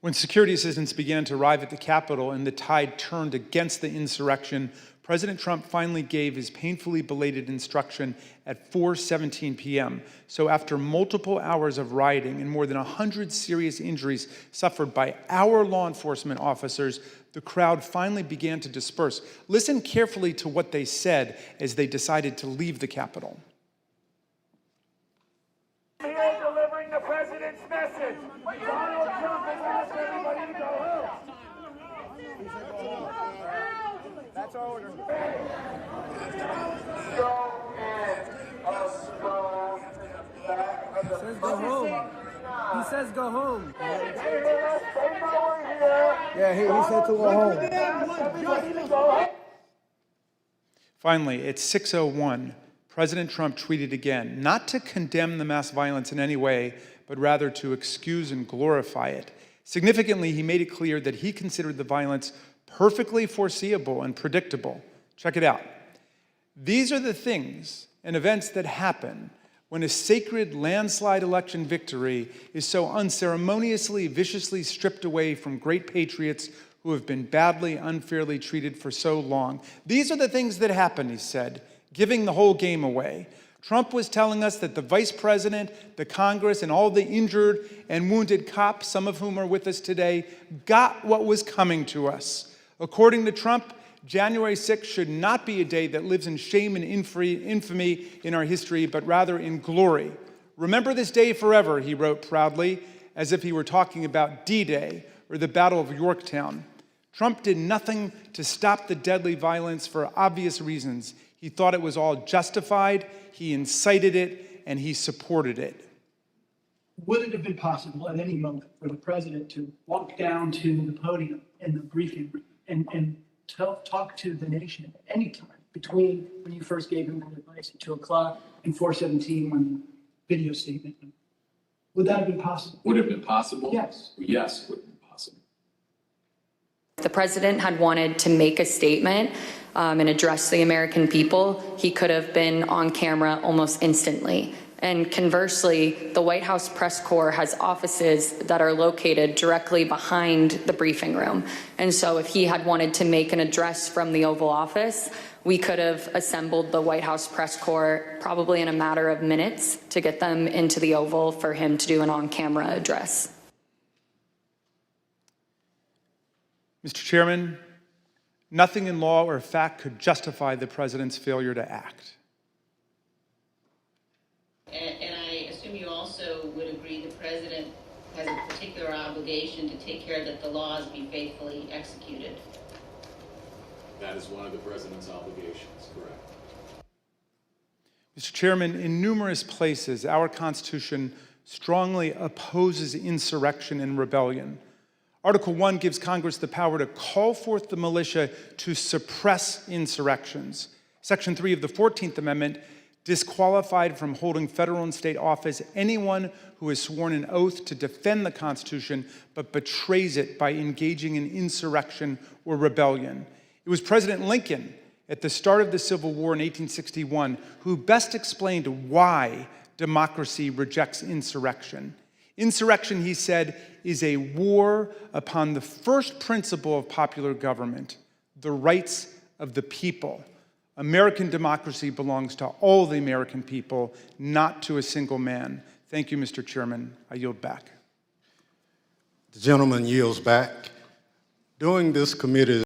When security assistance began to arrive at the Capitol and the tide turned against the insurrection, President Trump finally gave his painfully belated instruction at 4:17 p.m. So after multiple hours of rioting and more than 100 serious injuries suffered by our law enforcement officers, the crowd finally began to disperse. Listen carefully to what they said as they decided to leave the Capitol. Here delivering the president's message. Donald Trump has asked everybody to go home. That's order. He says go home. He says go home. Yeah, he said to go home. Finally, at 6:01, President Trump tweeted again, not to condemn the mass violence in any way, but rather to excuse and glorify it. Significantly, he made it clear that he considered the violence perfectly foreseeable and predictable. Check it out. These are the things and events that happen when a sacred landslide election victory is so unceremoniously, viciously stripped away from great patriots who have been badly, unfairly treated for so long. These are the things that happen, he said, giving the whole game away. Trump was telling us that the vice president, the Congress, and all the injured and wounded cops, some of whom are with us today, got what was coming to us. According to Trump, January 6th should not be a day that lives in shame and infamy in our history, but rather in glory. Remember this day forever, he wrote proudly, as if he were talking about D-Day or the Battle of Yorktown. Trump did nothing to stop the deadly violence for obvious reasons. He thought it was all justified, he incited it, and he supported it. Would it have been possible at any moment for the president to walk down to the podium in the briefing room and talk to the nation at any time between when you first gave him that advice at 2 o'clock and 4:17 when the video statement? Would that have been possible? Would it have been possible? Yes. Yes, would have been possible. If the president had wanted to make a statement and address the American people, he could have been on camera almost instantly. And conversely, the White House press corps has offices that are located directly behind the briefing room. And so if he had wanted to make an address from the Oval Office, we could have assembled the White House press corps probably in a matter of minutes to get them into the Oval for him to do an on-camera address. Mr. Chairman, nothing in law or fact could justify the president's failure to act. And I assume you also would agree the president has a particular obligation to take care that the laws be faithfully executed. That is one of the president's obligations, correct. Mr. Chairman, in numerous places, our Constitution strongly opposes insurrection and rebellion. Article 1 gives Congress the power to call forth the militia to suppress insurrections. Section 3 of the 14th Amendment disqualified from holding federal and state office anyone who has sworn an oath to defend the Constitution but betrays it by engaging in insurrection or rebellion. It was President Lincoln at the start of the Civil War in 1861 who best explained why democracy rejects insurrection. Insurrection, he said, is a war upon the first principle of popular government, the rights of the people. American democracy belongs to all the American people, not to a single man. Thank you, Mr. Chairman. I yield back. The gentleman yields back. During this committee